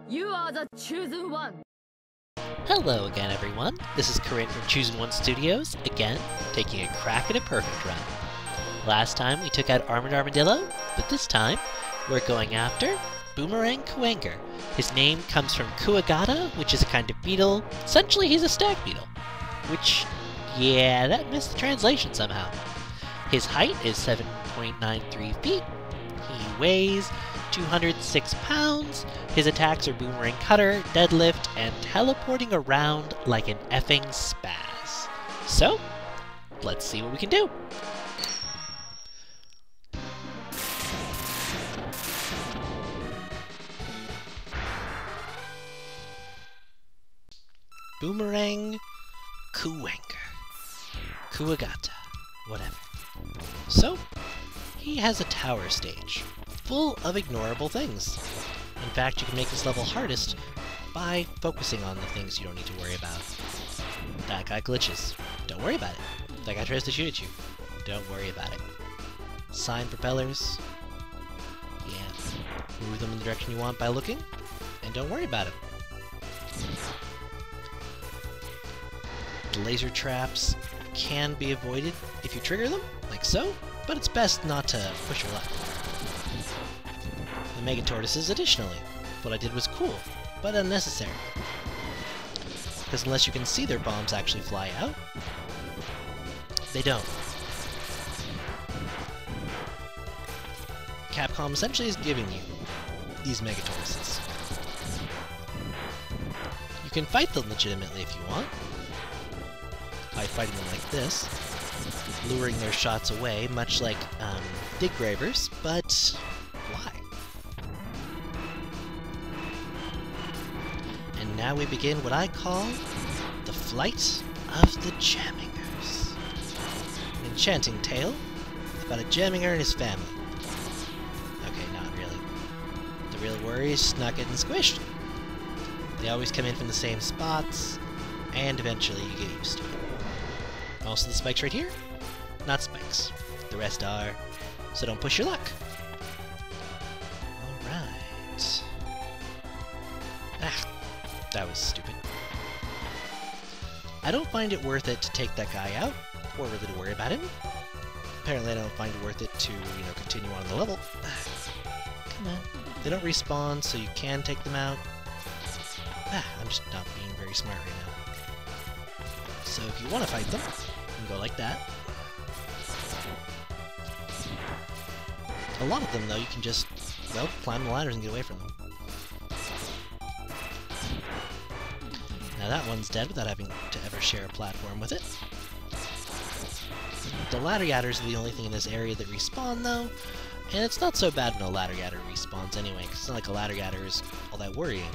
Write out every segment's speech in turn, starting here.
You are the chosen one. Hello again, everyone. This is Corinne from Chosen One Studios, again, taking a crack at a perfect run. Last time we took out Armored Armadillo, but this time we're going after Boomerang Kuwanger. His name comes from Kuwagata, which is a kind of beetle. Essentially, he's a stag beetle. Which, yeah, that missed the translation somehow. His height is 7.93 feet. He weighs 206 pounds. His attacks are Boomerang Cutter, Deadlift, and teleporting around like an effing spaz. So, let's see what we can do. Boomerang Kuwanger. Kuwagata. Whatever. So, he has a tower stage, full of ignorable things. In fact, you can make this level hardest by focusing on the things you don't need to worry about. That guy glitches. Don't worry about it. That guy tries to shoot at you. Don't worry about it. Sign propellers. Yeah. Move them in the direction you want by looking, and don't worry about it. The laser traps can be avoided if you trigger them, like so, but it's best not to push your luck. The Mega Tortoises, additionally. What I did was cool, but unnecessary. Because unless you can see their bombs actually fly out, they don't. Capcom essentially is giving you these Mega Tortoises. You can fight them legitimately if you want, by fighting them like this, luring their shots away, much like Dig Gravers, but why? And now we begin what I call the Flight of the Jammingers. An enchanting tale about a Jamminger and his family. Okay, not really. The real worry is not getting squished. They always come in from the same spots, and eventually you get used to it. Most of the spikes right here, not spikes. The rest are, so don't push your luck. Alright. Ah, that was stupid. I don't find it worth it to take that guy out, or really to worry about him. Apparently I don't find it worth it to, continue on the level. Come on. They don't respawn, so you can take them out. I'm just not being very smart right now. So if you want to fight them, you can go like that. A lot of them, though, you can just, well, climb the ladders and get away from them. Now that one's dead without having to ever share a platform with it. The ladder yadders are the only thing in this area that respawn, though, and it's not so bad when a ladder yadder respawns anyway, because it's not like a ladder yadder is all that worrying.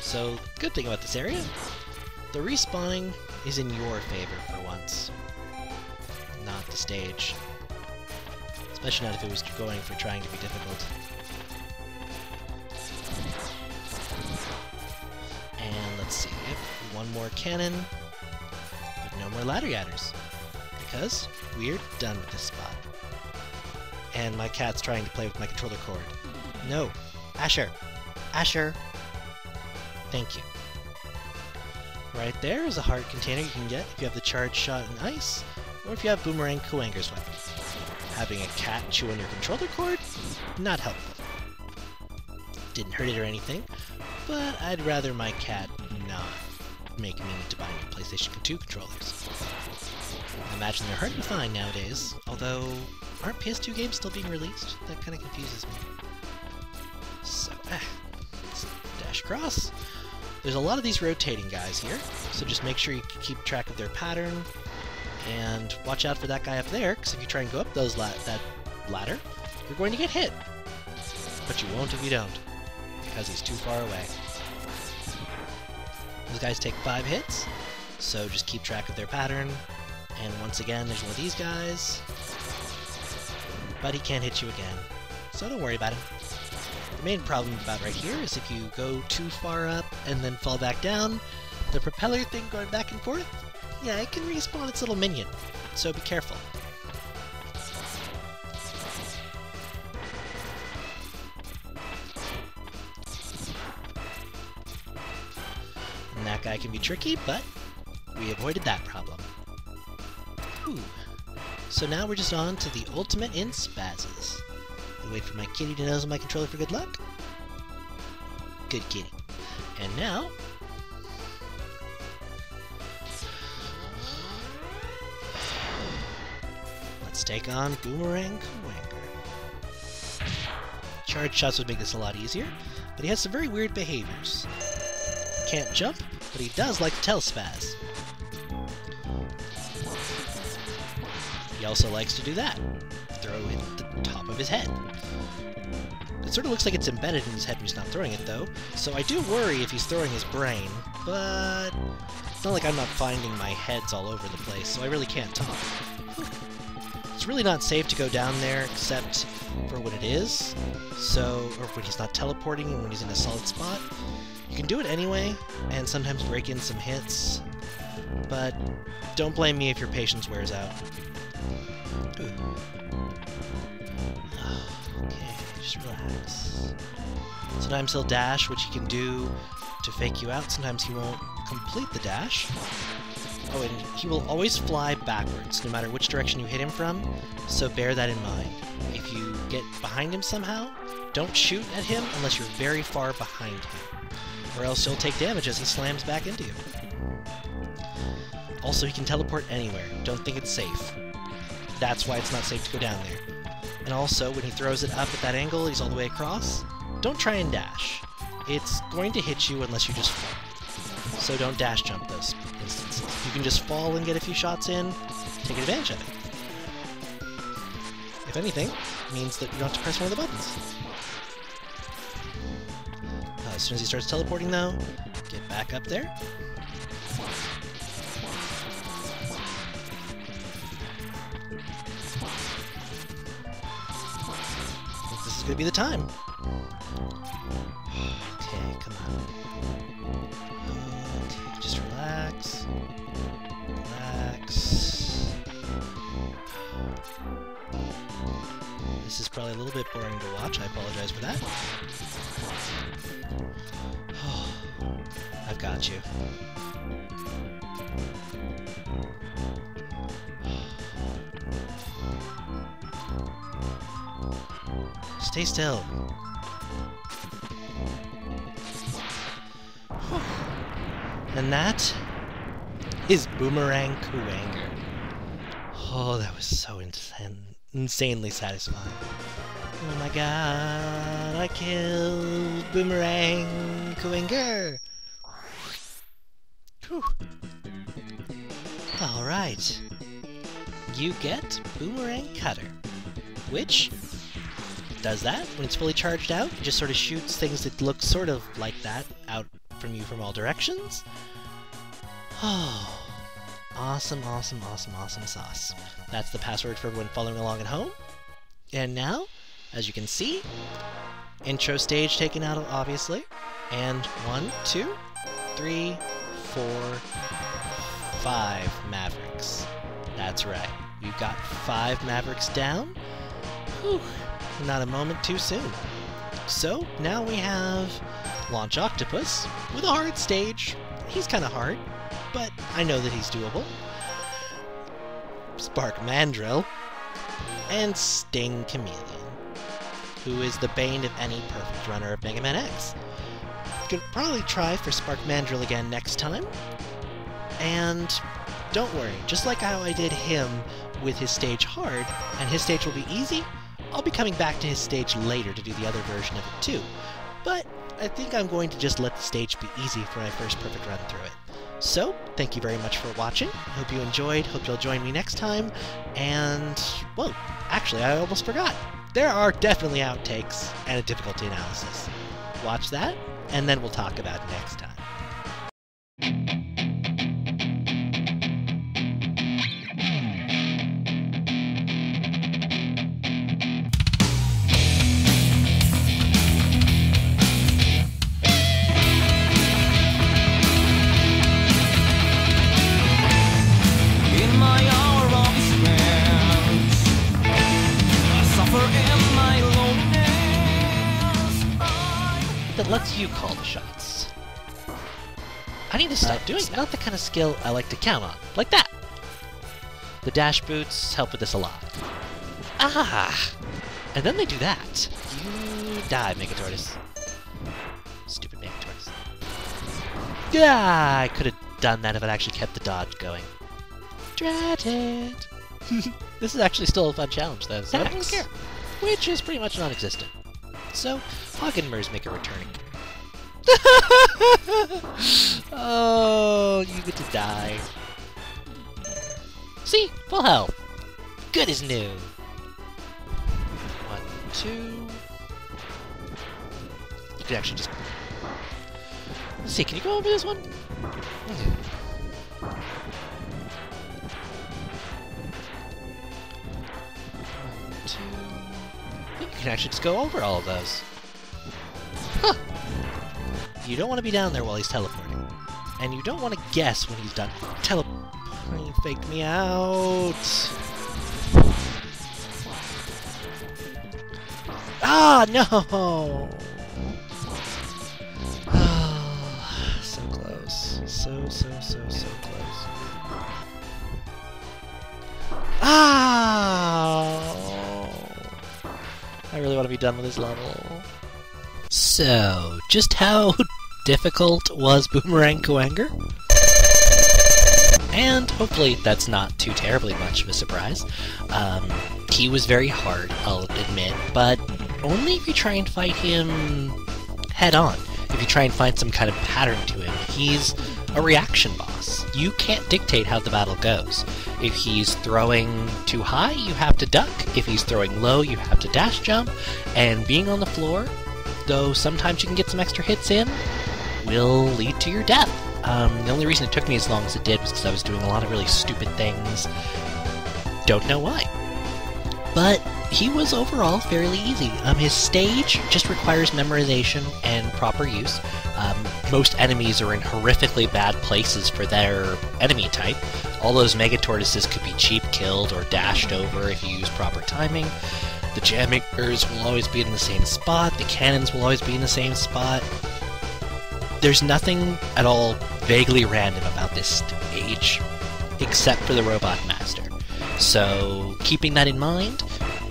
So, good thing about this area, the respawning is in your favor for once, not the stage. Especially not if it was going for trying to be difficult. And let's see, one more cannon, but no more ladder yadders, because we're done with this spot. And my cat's trying to play with my controller cord. No! Asher! Asher! Thank you. Right there is a heart container you can get if you have the charged shot in ice, or if you have Boomerang Kuwanger's weapon. Having a cat chew on your controller cord? Not helpful. Didn't hurt it or anything, but I'd rather my cat not make me need to buy new PlayStation 2 controllers. I imagine they're hard to find nowadays, although aren't PS2 games still being released? That kind of confuses me. So, let's dash across. There's a lot of these rotating guys here, so just make sure you keep track of their pattern, and watch out for that guy up there, because if you try and go up that ladder, you're going to get hit. But you won't if you don't, because he's too far away. Those guys take 5 hits, so just keep track of their pattern, and once again, there's one of these guys, but he can't hit you again, so don't worry about him. The main problem about right here is if you go too far up and then fall back down, the propeller thing going back and forth, yeah, it can respawn its little minion, so be careful. that guy can be tricky, but we avoided that problem. Whew. So now we're just on to the ultimate in spazzes. I wait for my kitty to nose my controller for good luck. Good kitty. And now... let's take on Boomerang Kuwanger. Charge shots would make this a lot easier, but he has some very weird behaviors. Can't jump, but he does like to tail spaz. He also likes to do that. Throw in the top of his head. It sort of looks like it's embedded in his head when he's not throwing it, though, so I do worry if he's throwing his brain, but it's not like I'm not finding my heads all over the place, so I really can't talk. It's really not safe to go down there except for when it is, or when he's not teleporting and when he's in a solid spot. You can do it anyway, and sometimes break in some hits, but don't blame me if your patience wears out. Okay, just relax. Sometimes he'll dash, which he can do to fake you out. Sometimes he won't complete the dash. Oh, and he will always fly backwards, no matter which direction you hit him from, so bear that in mind. If you get behind him somehow, don't shoot at him unless you're very far behind him, or else you'll take damage as he slams back into you. Also, he can teleport anywhere. Don't think it's safe. That's why it's not safe to go down there. And also, when he throws it up at that angle, he's all the way across, don't try and dash. It's going to hit you unless you just fall. So don't dash jump those instances. If you can just fall and get a few shots in, take advantage of it. If anything, it means that you don't have to press one of the buttons. As soon as he starts teleporting, though, get back up there. This is going to be the time. Okay, come on. Okay, just relax. Relax. This is probably a little bit boring to watch. I apologize for that. I've got you. Stay still. And that is Boomerang Kuwanger. Oh, that was so insanely satisfying. Oh my god, I killed Boomerang Kuwanger! Whew. Alright. You get Boomerang Cutter, which does that. When it's fully charged out, it just sort of shoots things that look sort of like that out from you from all directions. Oh, awesome, awesome, awesome, awesome sauce. That's the password for everyone following along at home. And now, as you can see, intro stage taken out, obviously. And 1, 2, 3, 4, 5 Mavericks. That's right. We've got 5 Mavericks down. Whew, not a moment too soon. So, now we have Launch Octopus with a hard stage. He's kind of hard, but I know that he's doable. Spark Mandrill, and Sting Chameleon, who is the bane of any perfect runner of Mega Man X. Could probably try for Spark Mandrill again next time, and don't worry, just like how I did him with his stage hard, and his stage will be easy, I'll be coming back to his stage later to do the other version of it too. But I think I'm going to just let the stage be easy for my first perfect run through it. So, thank you very much for watching. Hope you enjoyed. Hope you'll join me next time. And, well, actually, I almost forgot. There are definitely outtakes and a difficulty analysis. Watch that, and then we'll talk about it next time. That lets you call the shots. I need to stop doing that. It's not the kind of skill I like to count on. Like that! The dash boots help with this a lot. Ah! And then they do that. You die, Mega Tortoise. Stupid Mega Tortoise. Yeah, I could have done that if I'd actually kept the dodge going. Drat it! This is actually still a fun challenge, though, so I don't really care. Which is pretty much non-existent. So, Hoganmers make a return. Oh, you get to die. See? Full health. Good as new. 1, 2... You could actually just... Let's see, can you go over this one? Okay. 1, 2... I think you can actually just go over all of those. Huh! You don't want to be down there while he's teleporting. And you don't want to guess when he's done teleporting. He faked me out! Ah, no! Oh, so close. So close. Ah! I really want to be done with this level. So, just how difficult was Boomerang Kuwanger? And hopefully that's not too terribly much of a surprise. He was very hard, I'll admit, but only if you try and fight him head-on. If you try and find some kind of pattern to him. He's a reaction boss. You can't dictate how the battle goes. If he's throwing too high, you have to duck. If he's throwing low, you have to dash jump. And being on the floor, though sometimes you can get some extra hits in, will lead to your death. The only reason it took me as long as it did was because I was doing a lot of really stupid things. Don't know why. But he was overall fairly easy. His stage just requires memorization and proper use. Most enemies are in horrifically bad places for their enemy type. All those Mega Tortoises could be cheap killed or dashed over if you use proper timing. The jammers will always be in the same spot. The cannons will always be in the same spot. There's nothing at all vaguely random about this stage, except for the Robot Master. So, keeping that in mind,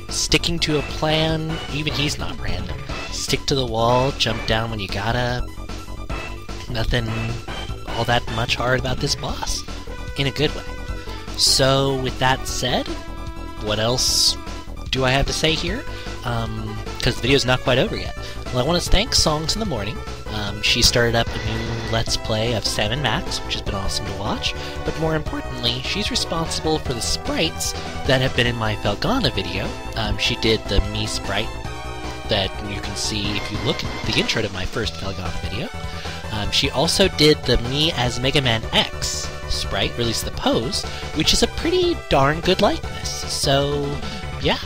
sticking to a plan, even he's not random. Stick to the wall, jump down when you gotta. Nothing all that much hard about this boss, in a good way. So, with that said, what else do I have to say here? Because the video's not quite over yet. Well, I want to thank Songs in the Morning. She started up a new Let's Play of Sam and Max, which has been awesome to watch, but more importantly, she's responsible for the sprites that have been in my Felghana video. She did the me sprite that you can see if you look at the intro to my first Felghana video. She also did the me as Mega Man X sprite, released the pose, which is a pretty darn good likeness. So, yeah.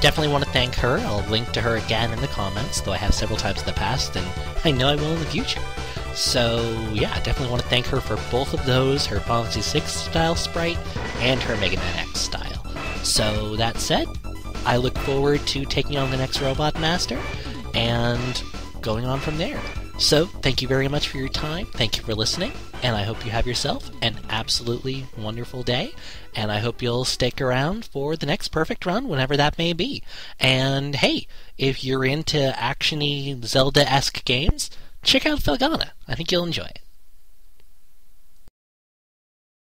Definitely want to thank her. I'll link to her again in the comments, though I have several times in the past, and I know I will in the future. So, yeah, definitely want to thank her for both of those, her Final Fantasy VI style sprite and her Mega Man X style. So, that said, I look forward to taking on the next Robot Master, and going on from there. So, thank you very much for your time, thank you for listening, and I hope you have yourself an absolutely wonderful day, and I hope you'll stick around for the next perfect run, whenever that may be. And hey, if you're into action-y, Zelda-esque games, check out Felghana. I think you'll enjoy it.